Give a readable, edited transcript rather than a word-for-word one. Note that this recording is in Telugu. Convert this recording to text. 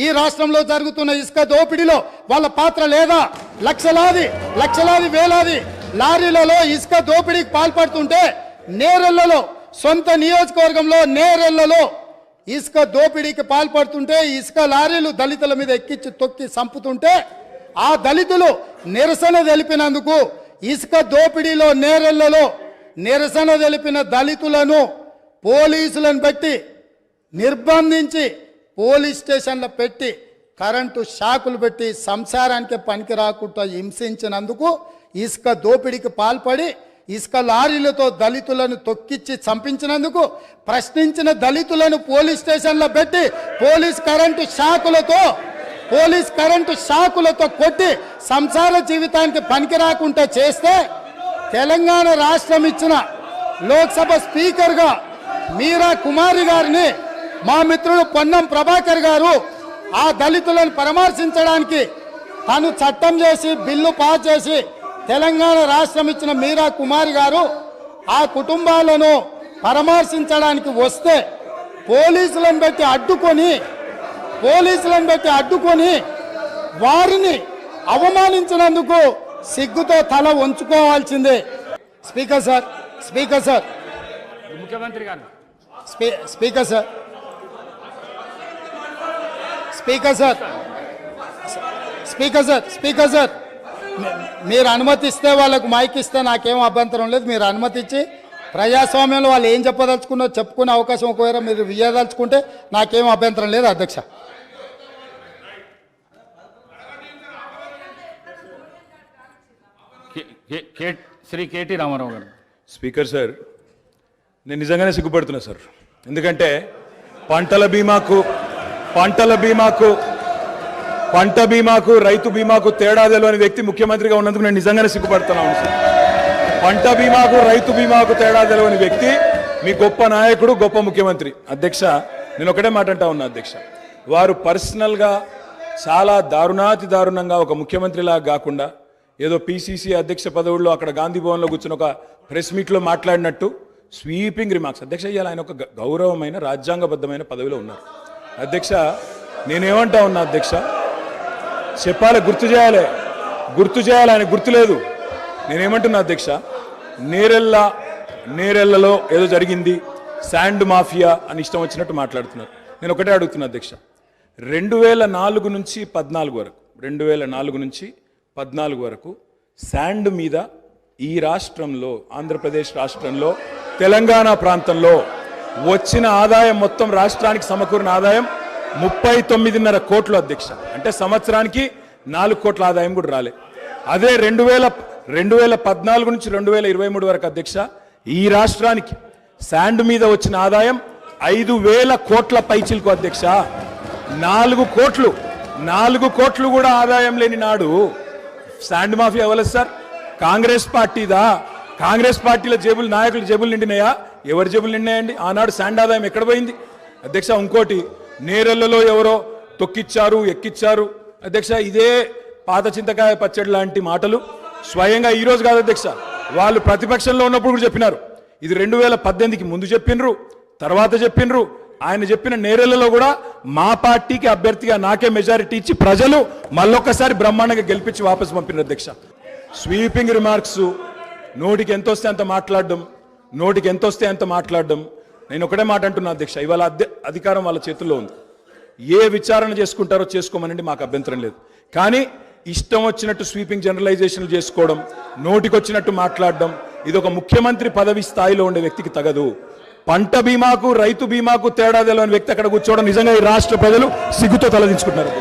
ఈ రాష్ట్రంలో జరుగుతున్న ఇసుక దోపిడీలో వాళ్ళ పాత్ర లేదా? లక్షలాది వేలాది లారీలలో ఇసుక దోపిడీకి పాల్పడుతుంటే నేరెళ్లలో, సొంత నియోజకవర్గంలో నేరెళ్లలో ఇసుక దోపిడీకి పాల్పడుతుంటే ఇసుక లారీలు దళితుల మీద ఎక్కించి తొక్కి చంపుతుంటే ఆ దళితులు నిరసన తెలిపినందుకు ఇసుక దోపిడీలో నేరెళ్లలో నిరసన తెలిపిన దళితులను పోలీసులను పెట్టి నిర్బంధించి పోలీస్ స్టేషన్లో పెట్టి కరెంటు షాకులు పెట్టి సంసారానికి పనికి రాకుండా హింసించినందుకు ఇసుక దోపిడీకి పాల్పడి ఇసుక లారీలతో దళితులను తొక్కిచ్చి చంపించినందుకు ప్రశ్నించిన దళితులను పోలీస్ స్టేషన్లో పెట్టి పోలీస్ కరెంటు షాకులతో కొట్టి సంసార జీవితానికి పనికి రాకుండా చేస్తే తెలంగాణ రాష్ట్రం ఇచ్చిన లోక్సభ స్పీకర్గా మీరా కుమారి గారిని మా మిత్రుడు పొన్నం ప్రభాకర్ గారు ఆ దళితులను పరామర్శించడానికి తను చట్టం చేసి బిల్లు పాస్ చేసి తెలంగాణ రాష్ట్రం ఇచ్చిన మీరా కుమారి గారు ఆ కుటుంబాలను పరామర్శించడానికి వస్తే పోలీసులను పెట్టి అడ్డుకొని వారిని అవమానించినందుకు సిగ్గుతో తల వంచుకోవాల్సిందే. స్పీకర్ సార్ ముఖ్యమంత్రి గారు స్పీకర్ సార్ మీరు అనుమతిస్తే వాళ్ళకు మైక్ ఇస్తే నాకేం అభ్యంతరం లేదు. మీరు అనుమతించి ప్రజాస్వామ్యంలో వాళ్ళు ఏం చెప్పదలుచుకున్నో చెప్పుకునే అవకాశం ఒకవేళ మీరు ఇవ్వదలుచుకుంటే నాకేం అభ్యంతరం లేదు అధ్యక్ష. శ్రీ కేటీ రామారావు గారు. స్పీకర్ సార్, నేను నిజంగానే సిగ్గుపడుతున్నా సార్. ఎందుకంటే పంట బీమాకు రైతు బీమాకు తేడా తెలియని వ్యక్తి ముఖ్యమంత్రిగా ఉన్నందుకు నేను నిజంగానే సిగ్గుపడుతున్నాను సార్. పంట బీమాకు రైతు బీమాకు తేడా తెలియని వ్యక్తి మీ గొప్ప నాయకుడు, గొప్ప ముఖ్యమంత్రి. అధ్యక్ష, నేను ఒకటే మాట అంటా ఉన్నా అధ్యక్ష, వారు పర్సనల్గా చాలా దారుణంగా ఒక ముఖ్యమంత్రిలాగా కాకుండా ఏదో పిసిసి అధ్యక్ష పదవుల్లో అక్కడ గాంధీ భవన్లో కూర్చుని ఒక ప్రెస్ మీట్లో మాట్లాడినట్టు స్వీపింగ్ రిమార్క్స్. అధ్యక్ష, ఇవాళ ఆయన ఒక గౌరవమైన రాజ్యాంగబద్ధమైన పదవిలో ఉన్నారు. అధ్యక్ష, నేనేమంటా ఉన్నా అధ్యక్ష, చెప్పాలి, గుర్తు చేయాలి, ఆయన గుర్తులేదు. నేనేమంటున్నా అధ్యక్ష, నేరెళ్లలో ఏదో జరిగింది, శాండ్ మాఫియా అని ఇష్టం వచ్చినట్టు మాట్లాడుతున్నారు. నేను ఒకటే అడుగుతున్నా అధ్యక్ష, 2004 నుంచి 14 వరకు శాండ్ మీద ఈ రాష్ట్రంలో, ఆంధ్రప్రదేశ్ రాష్ట్రంలో, తెలంగాణ ప్రాంతంలో వచ్చిన ఆదాయం మొత్తం రాష్ట్రానికి సమకూరిన ఆదాయం 39.5 కోట్లు అధ్యక్ష. అంటే సంవత్సరానికి 4 కోట్ల ఆదాయం కూడా రాలే. అదే 2014 నుంచి 2023 వరకు అధ్యక్ష ఈ రాష్ట్రానికి శాండ్ మీద వచ్చిన ఆదాయం 5,000 కోట్ల పైచిలకు అధ్యక్ష. 4 కోట్లు కూడా ఆదాయం లేని నాడు శాండ్ మాఫియా ఎవరు సార్? కాంగ్రెస్ పార్టీదా? కాంగ్రెస్ పార్టీల జేబులు, నాయకుల జేబులు నిండినాయా? ఎవరి జేబులు నిండినాయండి? ఆనాడు శాండ్ ఆదాయం ఎక్కడ పోయింది అధ్యక్ష? ఇంకోటి, నేరెళ్లలో ఎవరో తొక్కిచ్చారు, ఎక్కిచ్చారు అధ్యక్ష. ఇదే పాత చింతకాయ పచ్చడి లాంటి మాటలు స్వయంగా ఈ రోజు కాదు అధ్యక్ష, వాళ్ళు ప్రతిపక్షంలో ఉన్నప్పుడు కూడా చెప్పినారు. ఇది 2018కి ముందు చెప్పినరు, తర్వాత చెప్పినరు. ఆయన చెప్పిన నేరెళ్లలో కూడా మా పార్టీకి అభ్యర్థిగా నాకే మెజారిటీ ఇచ్చి ప్రజలు మళ్ళొక్కసారి బ్రహ్మాండంగా గెలిపించి వాపసు పంపినారు అధ్యక్ష. స్వీపింగ్ రిమార్క్స్, నోటికి ఎంత వస్తే అంత మాట్లాడడం. నేను ఒకటే మాట అంటున్నా అధ్యక్ష, ఇవాళ అధికారం వాళ్ళ చేతుల్లో ఉంది. ఏ విచారణ చేసుకుంటారో చేసుకోమనండి, మాకు అభ్యంతరం లేదు. కానీ ఇష్టం వచ్చినట్టు స్వీపింగ్ జనరలైజేషన్లు చేసుకోవడం, నోటికొచ్చినట్టు మాట్లాడడం, ఇది ఒక ముఖ్యమంత్రి పదవి స్థాయిలో ఉండే వ్యక్తికి తగదు. పంట బీమాకు రైతు బీమాకు తేడా తెలియని వ్యక్తి అక్కడ కూర్చోవడం నిజంగా ఈ రాష్ట్ర ప్రజలు సిగ్గుతో తలదించుకుంటున్నారు.